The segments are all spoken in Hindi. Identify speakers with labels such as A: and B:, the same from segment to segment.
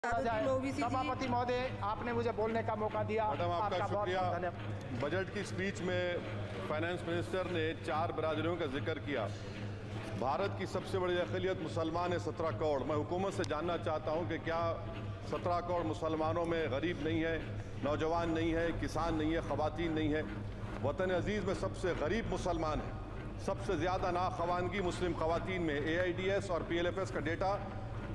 A: सभापति महोदय, आपने मुझे बोलने का मौका दिया।
B: मैडम, आपका शुक्रिया।
A: धन्यवाद।
B: बजट की स्पीच में फाइनेंस मिनिस्टर ने 4 बरादरियों का जिक्र किया। भारत की सबसे बड़ी अक़लियत मुसलमान है, 17 करोड़। मैं हुकूमत से जानना चाहता हूं कि क्या 17 करोड़ मुसलमानों में गरीब नहीं है, नौजवान नहीं है, किसान नहीं है, ख़वातीन नहीं है? वतन अजीज़ में सबसे गरीब मुसलमान है, सबसे ज़्यादा नाखवानगी मुस्लिम ख़वातीन में। AIDS और PLFS का डेटा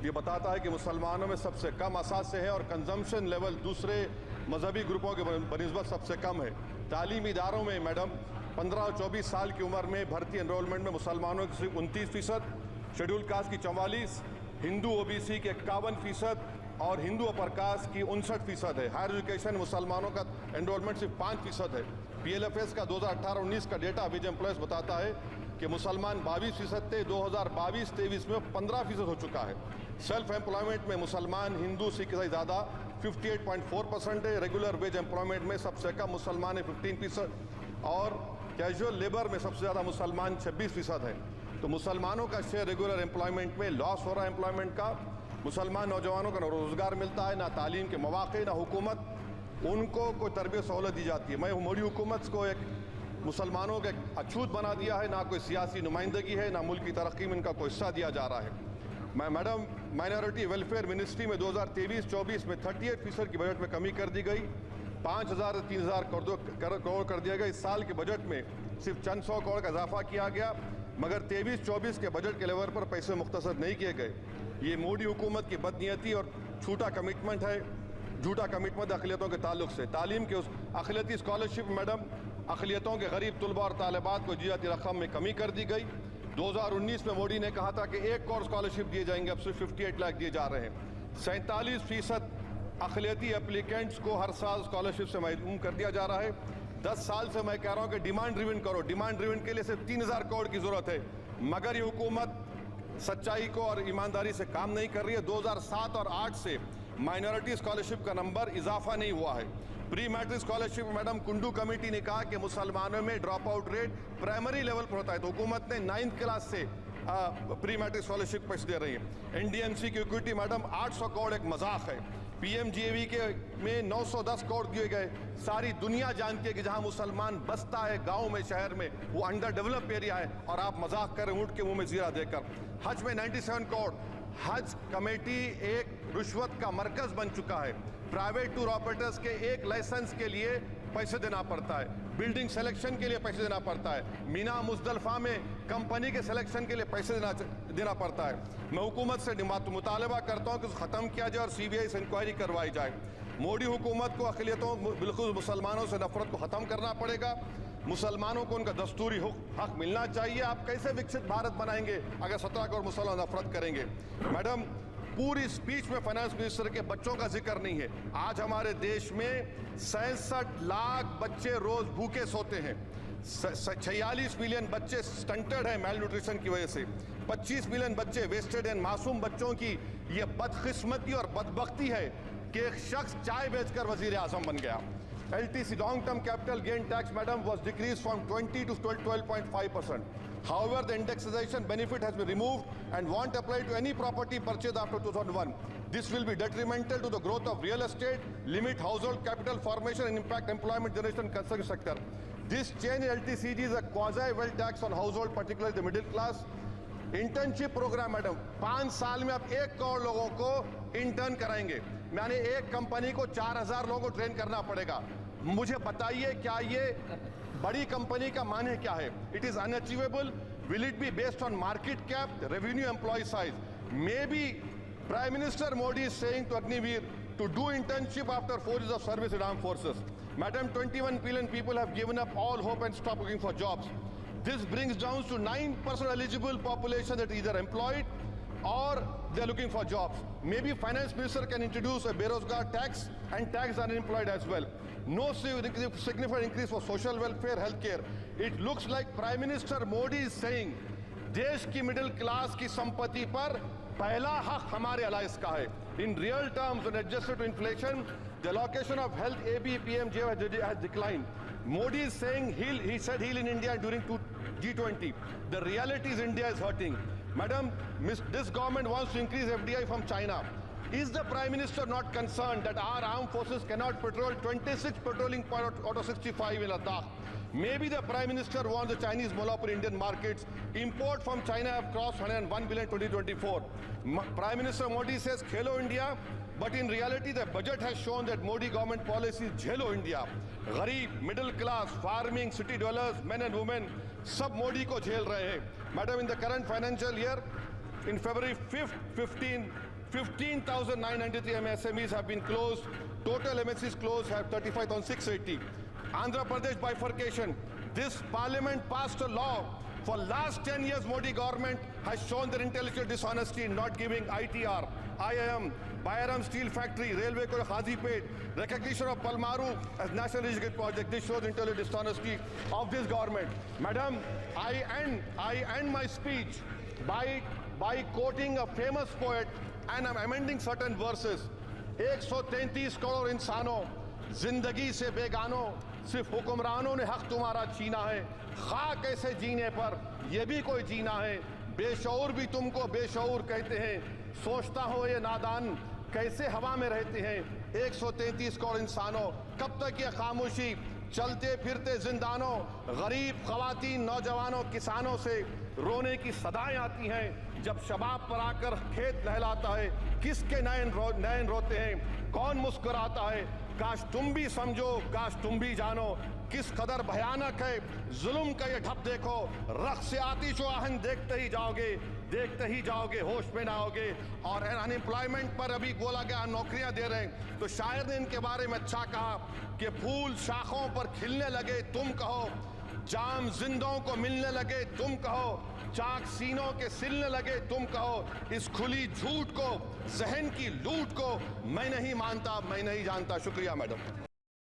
B: ये बताता है कि मुसलमानों में सबसे कम असासे है और कंजम्पशन लेवल दूसरे मजहबी ग्रुपों के बनिस्बत सबसे कम है। तालीमी इदारों में मैडम 15 और 24 साल की उम्र में भर्ती एनरोलमेंट में मुसलमानों की सिर्फ 29%, शेड्यूल कास्ट की 44%, हिंदू OBC के 51% और हिंदू अपर कास्ट की 59% है। हायर एजुकेशन मुसलमानों का एनरोलमेंट सिर्फ 5% है। PLFS का 2018-19 का डेटा विज एम्प्लॉयज़ बताता है कि मुसलमान 22% थे, 2022-23 में 15% हो चुका है। सेल्फ एम्प्लॉयमेंट में मुसलमान, हिंदू, सिख से ज़्यादा 58.4% है। रेगुलर वेज एम्प्लॉयमेंट में सबसे कम मुसलमान है 15% और कैजुअल लेबर में सबसे ज़्यादा मुसलमान 26% है। तो मुसलमानों का शेयर रेगुलर एम्प्लॉयमेंट में लॉस हो रहा है एम्प्लॉयमेंट का। मुसलमान नौजवानों को ना रोज़गार मिलता है, ना तालीम के मौक़े, ना हुकूमत उनको कोई तरबियत सहूलत दी जाती है। मैं मोदी हुकूमत को एक मुसलमानों के अछूत बना दिया है, ना कोई सियासी नुमाइंदगी है, ना मुल्क की तरक्की में इनका कोई हिस्सा दिया जा रहा है। मैं मैडम, माइनॉरिटी वेलफेयर मिनिस्ट्री में 2023-24 में 38% की बजट में कमी कर दी गई, 5,000 से 3,000 करोड़ कर दिया गया। इस साल के बजट में सिर्फ चंद 100 करोड़ का इजाफा किया गया, मगर 23-24 के बजट के लेवल पर पैसे मुख्तसर नहीं किए गए। ये मोदी हुकूमत की बदनीयती और झूठा कमिटमेंट है, झूठा कमिटमेंट अक़लियतों के ताल्लुक से। तालीम के उस अक़लियती स्कॉलरशिप मैडम, अक़लियतों के गरीब तलबा और तालिबात को जियाती रकम में कमी कर दी गई। 2019 में मोदी ने कहा था कि 1 करोड़ स्कॉलरशिप दिए जाएंगे, अब सिर्फ 58 लाख दिए जा रहे हैं। 47% अक़लियती एप्लीकेंट्स को हर साल स्कॉलरशिप से महरूम कर दिया जा रहा है। 10 साल से मैं कह रहा हूँ कि डिमांड ड्रिवन करो। डिमांड ड्रिवन के लिए सिर्फ 3,000 करोड़ की ज़रूरत है, मगर ये हुकूमत सच्चाई को और ईमानदारी से काम नहीं कर रही है। 2007 और 8 से माइनॉरिटी स्कॉलरशिप का नंबर इजाफा नहीं हुआ है। Pre matric scholarship madam, Kundu committee ने कहा कि मुसलमानों में drop out rate primary level पर होता है, तो हुकूमत ने 9th क्लास से प्री मैट्रिक स्कॉलरशिप पैसे दे रही है। NDMC की इक्विटी मैडम 800 करोड़ एक मजाक है। PMGAV के में 910 करोड़ दिए गए। सारी दुनिया जानती है कि जहां मुसलमान बसता है गाँव में, शहर में, वो अंडर डेवलप एरिया है, और आप मजाक करें ऊँट के मुँह में जीरा देकर। हज में 97 करोड़। हज कमेटी एक रुश्वत का मरकज बन चुका है। प्राइवेट टूर ऑपरेटर्स के एक लाइसेंस के लिए पैसे देना पड़ता है, बिल्डिंग सिलेक्शन के लिए पैसे देना पड़ता है, मीना मुजदलफा में कंपनी के सिलेक्शन के लिए पैसे देना पड़ता है। मैं हुकूमत से मुतालबा करता हूँ कि उसको ख़त्म किया जाए और CBI से इंक्वायरी करवाई जाए। मोदी हुकूमत को अक़लियतों, बिल्कुल मुसलमानों से नफरत को ख़त्म करना पड़ेगा। मुसलमानों को उनका दस्तूरी हक मिलना चाहिए। आप कैसे विकसित भारत बनाएंगे अगर 17 करोड़ मुसलमान नफरत करेंगे? मैडम, पूरी स्पीच में फाइनेंस मिनिस्टर के बच्चों का जिक्र नहीं है। आज हमारे देश में 66 लाख बच्चे रोज भूखे सोते हैं। 46 मिलियन बच्चे स्टंटेड हैं मेल न्यूट्रिशन की वजह से। 25 मिलियन बच्चे वेस्टेड हैं। मासूम बच्चों की ये बदकिस्मती और बदबख्ती है कि एक शख्स चाय बेचकर वजीर आजम बन गया। LTC, long term capital gain tax madam, was decreased from 20 to 12.5%. However, the indexation benefit has been removed and won't apply to any property purchased after 2001. This will be detrimental to the growth of real estate, limit household capital formation and impact employment generation in construction sector. This change in LTCG is a quasi-wealth tax on household, particularly the middle class. Internship programme madam, 5 साल में आप 1 करोड़ लोगों को इंटर्न कराएंगे, यानी एक कंपनी को 4,000 लोगों को ट्रेन करना पड़ेगा। मुझे बताइए, क्या ये बड़ी कंपनी का माने क्या है? It is unachievable. Will it be based on market cap, revenue, employ size? May be prime minister Modi is saying to Agniveer to do internship after 4 years of service in armed forces. Madam, 21 billion people have given up all hope and stopped looking for jobs. This brings down to 9% eligible population that either employed or they're looking for jobs. Maybe finance minister can introduce a Berozgar tax and tax unemployed as well. No significant increase for social welfare, healthcare. It looks like Prime Minister Modi is saying देश की मिडिल क्लास की संपत्ति पर पहला हक हमारे अलायंस का है. In real terms, when adjusted to inflation, the allocation of health AB PMJ has declined. Modi is saying he said heal in India during G20. The reality is India is hurting. Madam, this government wants to increase FDI from China. Is the Prime Minister not concerned that our armed forces cannot patrol 26 patrolling point out of 65 in Ladakh? Maybe the Prime Minister wants the Chinese monopoly Indian markets. Import from China have crossed 101 billion 2024. Prime Minister Modi says Khelo India, but in reality the budget has shown that Modi government policy is Jhelo India. Gharib, middle class, farming, city dwellers, men and women, sab Modi ko jhel rahe hain. Madam, in the current financial year, in February 5th, 15,993 MSMEs have been closed. Total MSCs closed have 35,680. Andhra Pradesh bifurcation. This parliament passed a law. For last 10 years, Modi government has shown their intellectual dishonesty in not giving ITR, IIM, Bayram Steel Factory, Railway Corridor Hazipet, recognition of Palmaru as National Education Project. This shows intellectual dishonesty of this government. Madam, I end my speech by quoting a famous poet, and I'm amending certain verses. 133 crore इंसानों जिंदगी से बेगानों सिर्फ हुक्मरानों ने हक तुम्हारा छीना है खाक ऐसे जीने पर ये भी कोई जीना है बेशऊर भी तुमको बेशऊर कहते हैं सोचता हो ये नादान कैसे हवा में रहते हैं 133 करोड़ इंसानों कब तक ये खामोशी चलते फिरते जिंदानों गरीब खवातीन नौजवानों किसानों से रोने की सदाएं आती हैं जब शबाब पर आकर खेत लहलाता है किसके नयन रोते हैं कौन मुस्कुराता है काश तुम भी समझो काश तुम भी जानो किस कदर भयानक है जुल्म का ये ढप देखो रख से आतिश व आहन देखते ही जाओगे होश में ना आओगे और अनएम्प्लॉयमेंट पर अभी बोला गया नौकरियां दे रहे हैं तो शायर ने इनके बारे में अच्छा कहा कि फूल शाखों पर खिलने लगे तुम कहो जाम जिंदों को मिलने लगे तुम कहो चाक सीनों के सिलने लगे तुम कहो इस खुली झूठ को जहन की लूट को मैं नहीं मानता मैं नहीं जानता शुक्रिया मैडम